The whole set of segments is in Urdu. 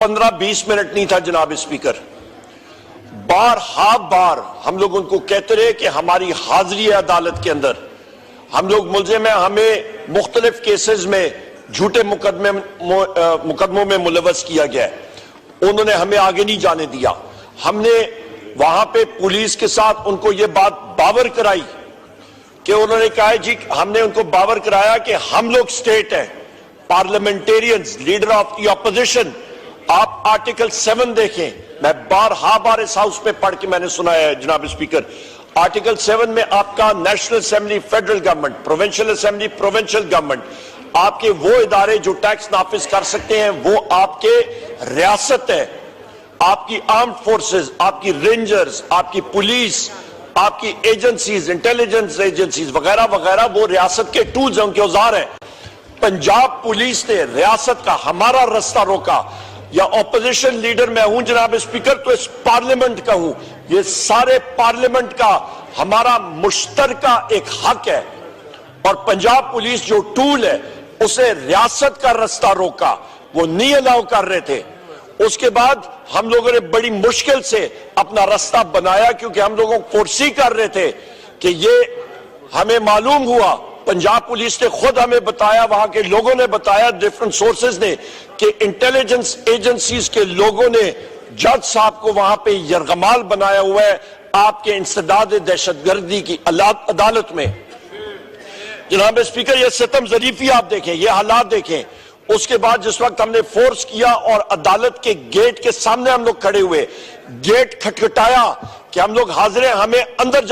15-20 منٹ نہیں تھا جناب اسپیکر. بار ہم لوگ ان کو کہتے رہے کہ ہماری حاضری ہے عدالت کے اندر, ہم لوگ ملزم ہیں, ہمیں مختلف کیسز میں جھوٹے مقدموں میں ملوث کیا گیا ہے. انہوں نے ہمیں آگے نہیں جانے دیا. ہم نے وہاں پہ پولیس کے ساتھ ان کو یہ بات باور کرائی کہ انہوں نے کہا جی, ہم نے ان کو باور کرایا کہ ہم لوگ سٹیٹ ہیں, parliamentarians, leader of the opposition. آپ آرٹیکل 7 دیکھیں, میں بار اس ہاؤس میں پڑھ کے میں نے سنایا ہے جناب اسپیکر. آرٹیکل 7 میں آپ کا national assembly federal government, provincial assembly provincial government, آپ کے وہ ادارے جو ٹیکس نافذ کر سکتے ہیں وہ آپ کے ریاست ہے. آپ کی آرمڈ فورسز, آپ کی رینجرز, آپ کی پولیس, آپ کی ایجنسیز, انٹیلیجنس ایجنسیز وغیرہ وغیرہ, وہ ریاست کے ٹولز ہیں, ان کے اوزار ہیں. پنجاب پولیس نے ریاست کا ہمارا راستہ روکا, یا اپوزیشن لیڈر میں ہوں جناب اسپیکر تو اس پارلیمنٹ کا ہوں, یہ سارے پارلیمنٹ کا ہمارا مشترکہ ایک حق ہے. اور پنجاب پولیس جو ٹول ہے اسے ریاست کا راستہ روکا, وہ نہیں الاؤ کر رہے تھے. اس کے بعد ہم لوگوں نے بڑی مشکل سے اپنا راستہ بنایا, کیونکہ ہم لوگوں کو فورسی کر رہے تھے کہ یہ ہمیں معلوم ہوا, پنجاب پولیس نے خود ہمیں بتایا, وہاں کے لوگوں نے بتایا, ڈیفرنٹ سورسز نے, کہ انٹیلیجنس ایجنسیز کے لوگوں نے جج صاحب کو وہاں پہ یرغمال بنایا ہوا ہے آپ کے انسداد دہشت گردی کی عدالت میں. جناب اسپیکر, یہ ستم ظریفی آپ دیکھیں, یہ حالات دیکھیں. اس کے بعد جس وقت ہم نے فورس کیا اور عدالت کے گیٹ کے سامنے ہم لوگ کھڑے ہوئے, گیٹ کھٹکھٹایا کہ ہم لوگ حاضر ہیں, ہمیں اندر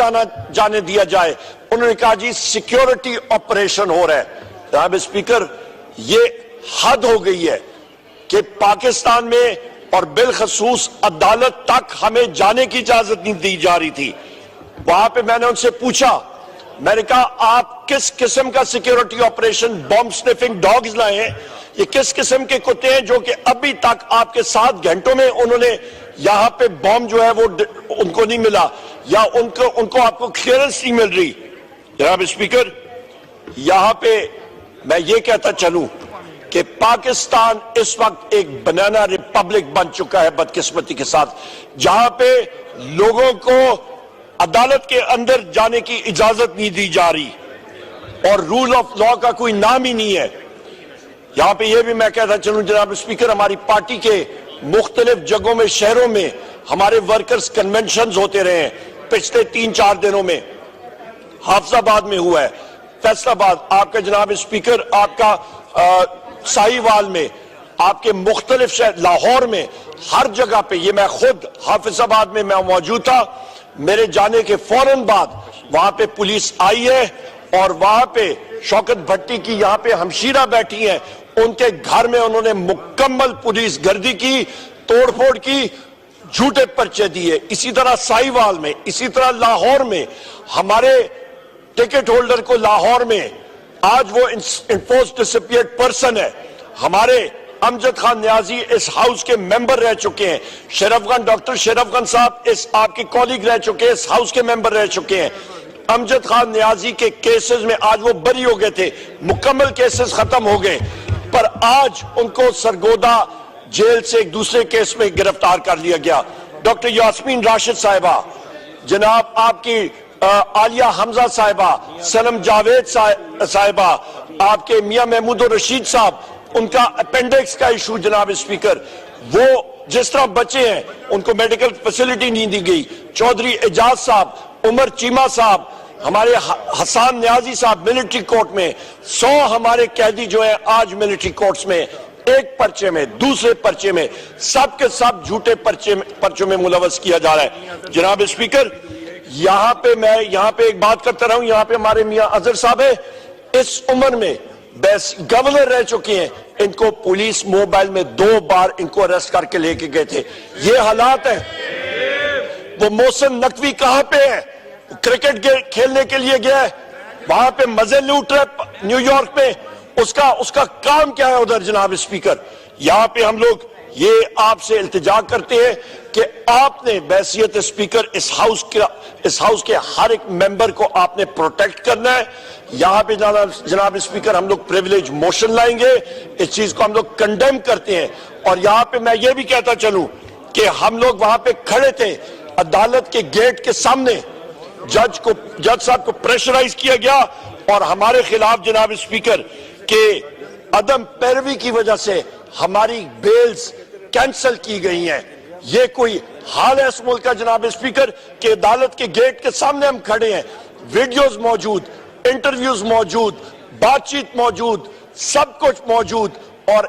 جانے دیا جائے. انہوں نے کہا جی سیکیورٹی آپریشن ہو رہا ہے. جناب اسپیکر, یہ حد ہو گئی ہے کہ پاکستان میں اور بالخصوص عدالت تک ہمیں جانے کی اجازت نہیں دی جا رہی تھی. وہاں پہ میں نے ان سے پوچھا, میں نے کہا آپ کس قسم کا سیکیورٹی آپریشن, بومب سنیفنگ ڈاگز لائے ہیں, یہ کس قسم کے کتے ہیں جو کہ ابھی تک آپ کے 7 گھنٹوں میں انہوں نے یہاں پہ بومب جو ہے وہ ان کو نہیں ملا, یا ان کو آپ کو کلیئرنس نہیں مل رہی. جناب اسپیکر, یہاں پہ میں یہ کہتا چلوں کہ پاکستان اس وقت ایک بنانا ریپبلک بن چکا ہے بدقسمتی کے ساتھ, جہاں پہ لوگوں کو عدالت کے اندر جانے کی اجازت نہیں دی جا رہی اور رول آف لا کا کوئی نام ہی نہیں ہے. یہاں پہ یہ بھی میں کہتا چلوں جناب اسپیکر, ہماری پارٹی کے مختلف جگہوں میں, شہروں میں ہمارے ورکرز کنونشنز ہوتے رہے ہیں پچھلے 3-4 دنوں میں. حافظ آباد میں ہوا ہے, فیصل آباد, آپ کا جناب اسپیکر, آپ کا سائی وال میں, آپ کے مختلف شہر, لاہور میں, ہر جگہ پہ. یہ میں خود حافظ آباد میں میں موجود تھا, میرے جانے کے فوراً بعد وہاں پہ پولیس آئی ہے اور وہاں پہ شوکت بھٹی کی یہاں پہ ہمشیرہ بیٹھی ہیں, ان کے گھر میں انہوں نے مکمل پولیس گردی کی, توڑ پھوڑ کی, جھوٹے پرچے دیے. اسی طرح سائی وال میں, اسی طرح لاہور میں ہمارے ٹکٹ ہولڈر کو لاہور میں آج وہ انفورس ڈسپیئرڈ پرسن ہے. ہمارے امجد خان نیازی اس ہاؤس کے ممبر رہ چکے ہیں, ڈاکٹر شرف خان صاحب اس آپ کے کولیگ رہ چکے ہیں, اس ہاؤس کے ممبر رہ چکے ہیں. امجد خان نیازی کے کیسز میں آج وہ بری ہو گئے تھے, مکمل کیسز ختم ہو گئے, پر آج ان کو سرگودا جیل سے ایک دوسرے کیس میں گرفتار کر لیا گیا. ڈاکٹر یاسمین راشد صاحبہ, جناب آپ کی عالیہ حمزہ صاحبہ, سنم جاوید صاحبہ, آپ کے میاں محمود الرشید صاحب, ان کا اپینڈکس کا ایشو جناب اسپیکر, وہ جس طرح بچے ہیں ان کو میڈیکل فیسلٹی نہیں دی گئی. چودھری اعجاز صاحب, عمر چیمہ صاحب, ہمارے حسان نیازی صاحب ملٹری کورٹ میں, 100 ہمارے قیدی جو ہیں آج ملٹری کورٹس میں, ایک پرچے میں, دوسرے پرچے میں, سب کے سب جھوٹے پرچوں میں ملوث کیا جا رہا ہے. جناب اسپیکر, یہاں پہ ایک بات کرتا رہا ہوں, یہاں پہ ہمارے میاں اظہر صاحب ہے, اس عمر میں گورنر رہ چکے ہیں, ان کو پولیس موبائل میں 2 بار ان کو اریسٹ کر کے لے کے گئے تھے. یہ حالات ہیں. وہ محسن نقوی کہاں پہ ہے, کرکٹ کھیلنے کے لیے گیا ہے, وہاں پہ مزے لوٹ رہے نیو یارک میں, اس کا کام کیا ہے ادھر. جناب اسپیکر, یہاں پہ ہم لوگ یہ آپ سے التجا کرتے ہیں کہ آپ نے بحیثیت اسپیکر اس ہاؤس کے ہر ایک ممبر کو آپ نے پروٹیکٹ کرنا ہے. یہاں پہ جناب اسپیکر ہم لوگ پریویلیج موشن لائیں گے, اس چیز کو ہم لوگ کنڈیم کرتے ہیں. اور یہاں پہ میں یہ بھی کہتا چلوں کہ ہم لوگ وہاں پہ کھڑے تھے عدالت کے گیٹ کے سامنے, جج صاحب کو پریشرائز کیا گیا اور ہمارے خلاف جناب اسپیکر کے عدم پیروی کی وجہ سے ہماری بیلز کینسل کی گئی ہیں. یہ کوئی حال ہے اس ملک کا جناب اسپیکر کہ عدالت کے گیٹ کے سامنے ہم کھڑے ہیں, ویڈیوز موجود, انٹرویوز موجود, بات چیت موجود, سب کچھ موجود, اور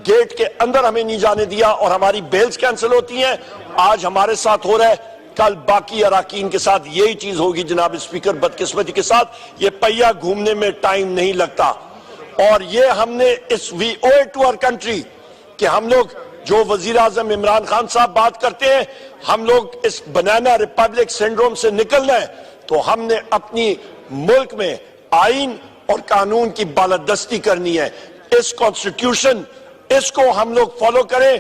گیٹ کے اندر ہمیں نہیں جانے دیا اور ہماری بیلز کینسل ہوتی ہیں. آج ہمارے ساتھ ہو رہا ہے, کل باقی اراکین کے ساتھ یہی چیز ہوگی جناب اسپیکر. بدقسمتی کے ساتھ یہ پہیا گھومنے میں ٹائم نہیں لگتا, اور یہ ہم نے وی او اٹ ٹو آور کنٹری کہ ہم لوگ جو وزیر اعظم عمران خان صاحب بات کرتے ہیں, ہم لوگ اس بنانا ریپبلک سنڈروم سے نکلنا ہے تو ہم نے اپنی ملک میں آئین اور قانون کی بالادستی کرنی ہے. اس کانسٹیٹیوشن اس کو ہم لوگ فالو کریں,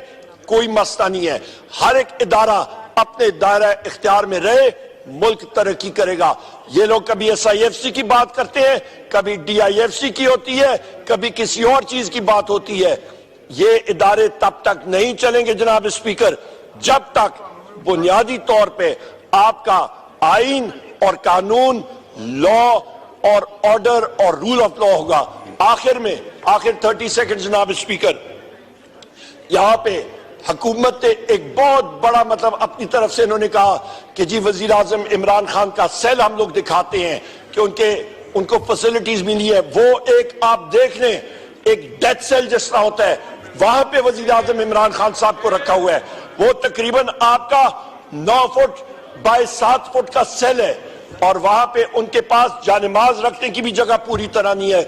کوئی مسئلہ نہیں ہے. ہر ایک ادارہ اپنے دائرہ اختیار میں رہے, ملک ترقی کرے گا. یہ لوگ کبھی ایس آئی ایف سی کی بات کرتے ہیں, کبھی ڈی آئی ایف سی کی ہوتی ہے, کبھی کسی اور چیز کی بات ہوتی ہے. یہ ادارے تب تک نہیں چلیں گے جناب اسپیکر جب تک بنیادی طور پہ آپ کا آئین اور قانون, لا اور آرڈر اور رول آف لا ہوگا. آخر 30 سیکنڈ جناب اسپیکر, یہاں پہ حکومت نے ایک بہت بڑا اپنی طرف سے انہوں نے کہا کہ جی وزیر اعظم عمران خان کا سیل ہم لوگ دکھاتے ہیں کہ ان کو فیسلٹیز ملی ہے. وہ ایک آپ دیکھ لیں, ایک ڈیتھ سیل جس طرح ہوتا ہے وہاں پہ وزیر اعظم عمران خان صاحب کو رکھا ہوا ہے. وہ تقریباً آپ کا 9 فٹ بائی 7 فٹ کا سیل ہے, اور وہاں پہ ان کے پاس جانماز رکھنے کی بھی جگہ پوری طرح نہیں ہے.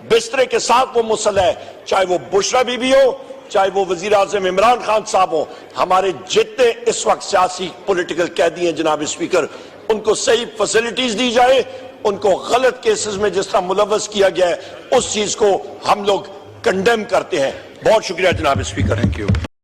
بسترے کے ساتھ وہ مسلح ہے, چاہے وہ بشرا بی بی ہو, چاہے وہ وزیر اعظم عمران خان صاحب ہو. ہمارے جتنے اس وقت سیاسی پولیٹیکل قیدی ہیں جناب اسپیکر, ان کو صحیح فیسلٹیز دی جائے, ان کو غلط کیسز میں جس طرح ملوث کیا گیا ہے اس چیز کو ہم لوگ کنڈیم کرتے ہیں. بہت شکریہ جناب اسپیکر. Thank you.